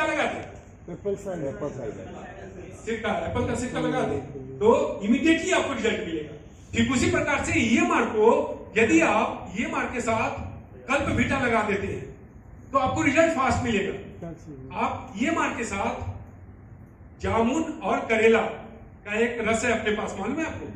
लगा दे, Apple side सिक्का, Apple का सिक्का लगा दे तो इमीडिएटली आपको रिजल्ट मिलेगा। ठीक उसी प्रकार से EMR को यदि आप EMR के साथ कल्प बीटा लगा देते हैं तो आपको रिजल्ट फास्ट मिलेगा। आप EMR के साथ जामुन और करेला का एक रस है अपने पास, मालूम है आपको?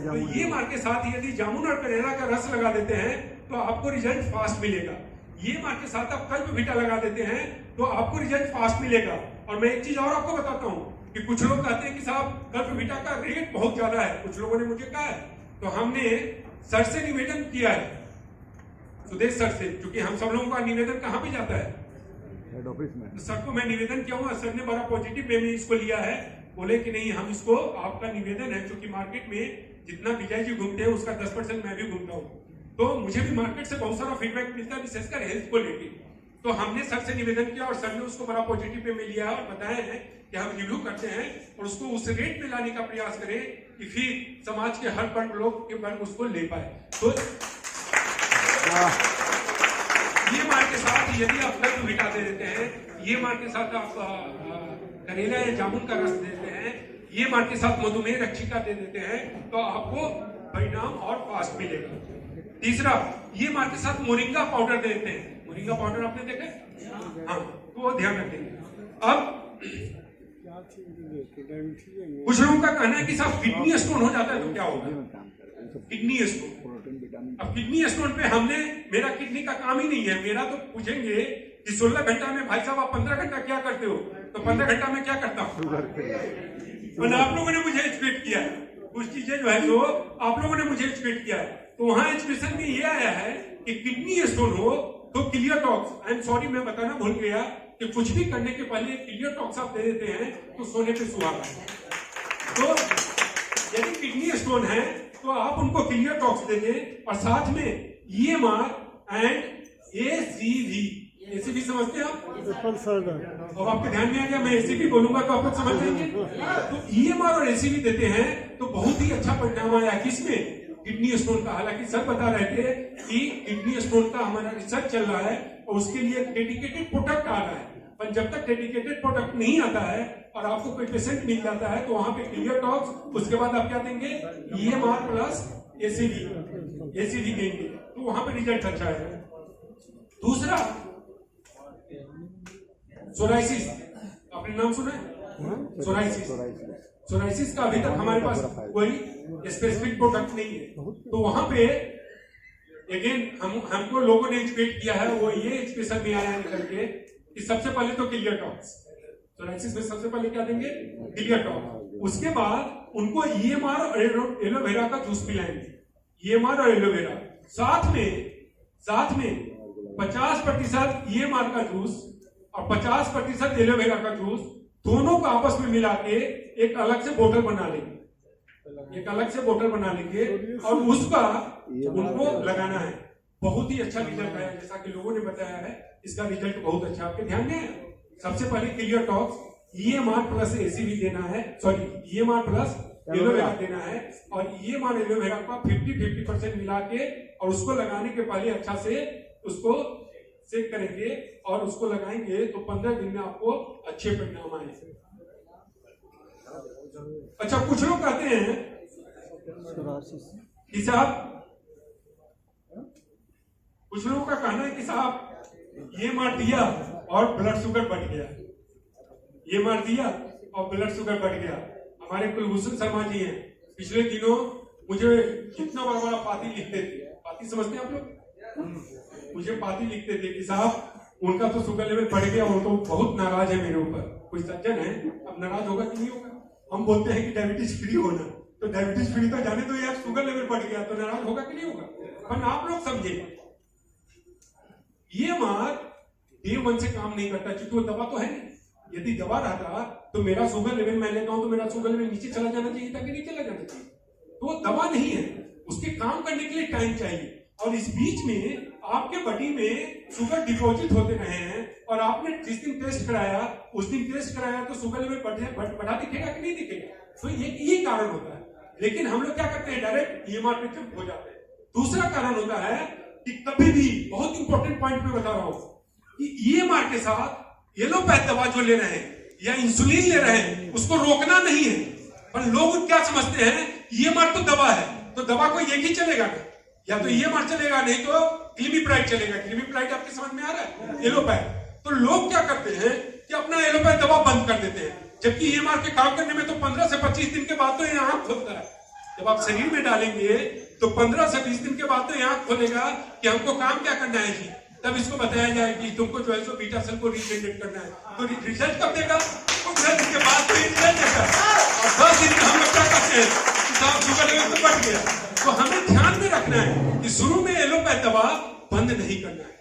तो EMR के साथ यदि जामुन और करेला का रस लगा देते हैं तो आपको रिजल्ट फास्ट मिलेगा। EMR के साथ आप कल्प बीटा लगा देते हैं तो आपको रिजल्ट फास्ट मिलेगा। और मैं एक चीज और आपको बताता हूं कि कुछ लोग कहते हैं कि साहब कल्प बीटा का रेट बहुत ज्यादा है, कुछ लोगों ने मुझे कहा है, तो हमने सर से निवेदन किया है, सुदेश सर से, क्योंकि हम सब लोगों का निवेदन कहां पे जाता है? हेड ऑफिस में। तो सर को मैं निवेदन किया हुआ, सर ने बड़ा पॉजिटिव वे में इसको लिया है, बोले कि नहीं हम इसको, आपका निवेदन है, क्योंकि मार्केट में जितना विजय जी घूमते हैं उसका 10% मैं भी घूमता हूँ, तो मुझे भी मार्केट से बहुत सारा फीडबैक मिलता है विशेषकर हेल्थ को लेके। तो हमने सर से निवेदन किया और सर ने उसको बड़ा पॉजिटिव वे में लिया और बताया है कि हम रिव्यू करते हैं और उसको उस रेट में लाने का प्रयास करें कि फिर समाज के हर वर्ग लोग के वर्ग उसको ले पाए। तो EMR के साथ यदि आप कल्प बीटा दे देते हैं, EMR के साथ आप करेला या जामुन का रस देते हैं, EMR के साथ मधुमेह रक्षिका दे देते हैं तो आपको परिणाम और फास्ट मिलेगा। तीसरा, EMR के साथ मोरिंगा पाउडर देते हैं। मोरिंगा पाउडर आपने देखा है? हाँ, तो वो ध्यान रखेंगे। अब कुछ लोगों का कहना है कि साहब किडनी स्टोन हो जाता है तो क्या होगा? किडनी स्टोन, अब किडनी स्टोन पे हमने, मेरा किडनी का काम ही नहीं है, मेरा तो पूछेंगे कि 16 घंटा में भाई साहब आप 15 घंटा क्या करते हो, तो 15 घंटा में क्या करता हूँ। और आप लोगों ने मुझे एजुकेट किया है, कुछ चीजें जो है जो आप लोगों ने मुझे एजुकेट किया है, तो वहां एजुकेशन में ये आया है कि किडनी स्टोन हो तो clear talks, I am sorry मैं बताना भूल गया कि कुछ भी करने के पहले क्लियर टॉक्स आप दे देते हैं तो सोने पे सुहागा है। तो यदि किडनी स्टोन है तो आप उनको क्लियर टॉक्स दे दें और साथ में EMR एंड ACV, ACV समझते हैं आप? अब आपके ध्यान में आ गया, मैं ACV बोलूंगा तो आप लोग समझ जाएंगे। तो EMR और ACV देते हैं तो बहुत ही अच्छा परिणाम आया किसमें? किडनी स्टोन का। हालांकि सर बता रहे थे कि किडनी स्टोन का हमारा रिसर्च चल रहा है और उसके लिए डेडिकेटेड प्रोडक्ट आ रहा है, पर जब तक डेडिकेटेड प्रोडक्ट नहीं आता है और आपको कोई पेशेंट मिल जाता है तो वहां पे क्लियर टॉक्स, उसके बाद आप क्या देंगे? EMR प्लस ACV देंगे तो वहां पे रिजल्ट अच्छा है। दूसरा, सोराइसिस, आपने नाम सुना है? सोराइसिस का अभी तक हमारे पास कोई स्पेसिफिक प्रोडक्ट नहीं है, तो वहां पे अगेन हमको लोगों ने एजुकेट किया है, वो ये एजुकेशन में आया निकल के कि सबसे पहले तो क्लियर टॉक्स, सोराइसिस में सबसे पहले क्या देंगे? Clear talks. उसके बाद उनको EMR और एलोवेरा का जूस पिलाएंगे, EMR और एलोवेरा साथ में 50% EMR का जूस और 50% एलोवेरा का जूस दोनों को आपस में मिला के एक अलग से बोतल बना लेंगे, और उसका उनको लगाना है। बहुत ही अच्छा रिजल्ट आया, जैसा कि लोगों ने बताया है, इसका रिजल्ट बहुत अच्छा आपके ध्यान में है। सबसे पहले clear talks, EMR plus ACV देना है, सॉरी EMR प्लस एलोवेरा देना है, और EMR एलोवेरा का 50% मिला के और उसको लगाने के पहले अच्छा से उसको सेक करेंगे और उसको लगाएंगे तो 15 दिन में आपको अच्छे परिणाम आएंगे। अच्छा, कुछ लोग कहते हैं कि साहब, कुछ लोगों का कहना है कि साहब EMR दिया और ब्लड शुगर बढ़ गया, EMR दिया और ब्लड शुगर बढ़ गया। हमारे कुलभूषण शर्मा जी हैं, पिछले दिनों मुझे कितना बड़ा पाती लिखते थे, पाती समझते हैं आप लोग? मुझे पाती लिखते थे कि साहब उनका तो शुगर लेवल बढ़ गया, वो तो बहुत नाराज है मेरे ऊपर। कोई सज्जन है, अब नाराज होगा कि नहीं होगा? हम बोलते हैं कि डायबिटीज फ्री होना, तो डायबिटीज फ्री तो जाने तो यार, शुगर लेवल बढ़ गया तो नाराज होगा कि नहीं होगा? पर आप लोग समझे, EMR डे 1 से काम नहीं करता, क्योंकि वो दवा तो है नहीं। यदि दवा रहता तो मेरा शुगर लेवल मैं लेता हूं तो मेरा शुगर लेवल नीचे चला जाना चाहिए था कि नहीं चला जाना चाहिए? तो वो दवा नहीं है, उसके काम करने के लिए टाइम चाहिए, और इस बीच में आपके बॉडी में शुगर डिपॉजिट होते रहे हैं, और आपने जिस दिन टेस्ट कराया उस दिन टेस्ट कराया तो शुगर लेवल बढ़ा दिखेगा कि नहीं दिखेगा? तो ये कारण होता है। लेकिन हम लोग क्या करते हैं, डायरेक्ट EMR पे जंप हो जाते हैं। दूसरा कारण होता है कि कभी भी, बहुत इंपॉर्टेंट पॉइंट में बता रहा हूं, कि EMR के साथ एलोपैथ दवा जो ले रहे हैं या इंसुलिन ले रहे हैं उसको रोकना नहीं है, पर लोग क्या समझते हैं ईएमआर तो दवा है, तो दवा को एक ही चलेगा ना, या तो ईएमआर चलेगा नहीं तो ग्लिमिप्राइड चलेगा। ग्लिमिप्राइड आपके समझ में आ रहा है, एलोपैथ। तो लोग क्या करते हैं कि अपना एलोपैथ दवा बंद कर देते हैं, जबकि ईएमआर के काम करने में तो 15 से 25 दिन के बाद तो ये आंख खोलता है। जब आप शरीर में डालेंगे तो 15 से 20 दिन के बाद तो ये आंख खोलेगा कि हमको काम क्या करना है जी, तब इसको बताया जाए कि तुमको जो है सो बीटा सेल को रीजनरेट करना है। तो रिजल्ट कब देगा? 15 दिन के बाद तो रिजल्ट देगा। और 10 दिन में हम लोग क्या करते हैं, साहब शुगर लेवल तो बढ़ गया। तो हमें ध्यान में रखना है कि शुरू में एलोपैथ दवा बंद नहीं करना है।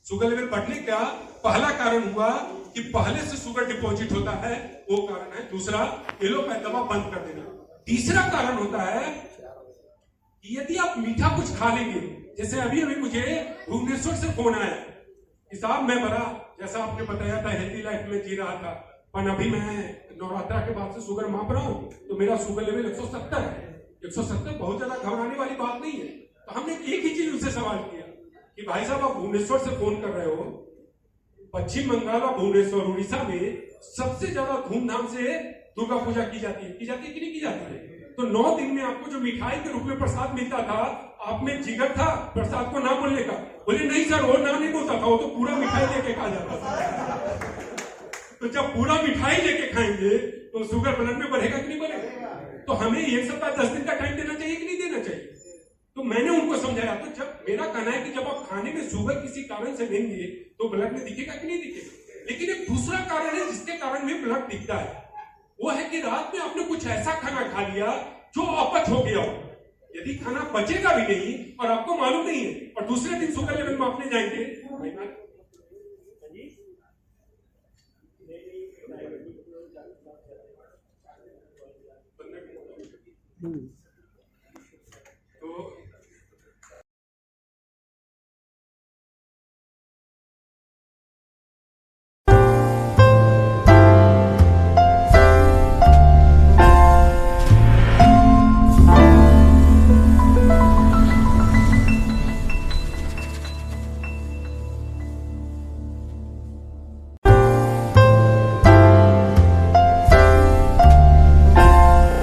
शुगर लेवल बढ़ने का पहला कारण हुआ कि पहले से शुगर डिपॉजिट होता है, वो कारण है। दूसरा, एलोपैथ दवा बंद कर देना। तीसरा कारण होता है कि यदि आप मीठा कुछ खा लेंगे, जैसे अभी मुझे भुवनेश्वर से फोन आया कि साहब मैं बड़ा, जैसा आपने बताया था, हेल्दी लाइफ में जी रहा था, पर अभी मैं नवरात्रा के बाद से शुगर माप रहा हूं तो मेरा शुगर लेवल 170 है। 170 बहुत ज्यादा घबराने वाली बात नहीं है। तो हमने एक ही चीज उनसे सवाल किया कि भाई साहब आप भुवनेश्वर से फोन कर रहे हो, पश्चिम बंगाल और भुवनेश्वर उड़ीसा में सबसे ज्यादा धूमधाम से दुर्गा पूजा की जाती है कि नहीं की जाती है? तो 9 दिन में आपको जो मिठाई के रूप में प्रसाद मिलता था, आप में जिगर था प्रसाद को ना बोलने का? बोले नहीं सर, वो ना नहीं बोलता था, वो तो पूरा मिठाई लेके खा जाता था। तो जब पूरा मिठाई लेके खाएंगे तो शुगर ब्लड में बढ़ेगा कि नहीं बढ़ेगा? तो हमें 1 सप्ताह 10 दिन का टाइम देना चाहिए कि नहीं देना चाहिए? तो मैंने उनको समझाया। तो जब मेरा कहना है कि जब आप खाने में शुगर किसी कारण से लेंगे तो ब्लड में दिखेगा कि नहीं दिखेगा? लेकिन एक दूसरा कारण है जिसके कारण भी ब्लड दिखता है, वो है कि रात में आपने कुछ ऐसा खाना खा लिया जो अपच हो गया हो। यदि खाना बचेगा भी नहीं और आपको मालूम नहीं है और दूसरे दिन शुगर लेवल मापने जाएंगे,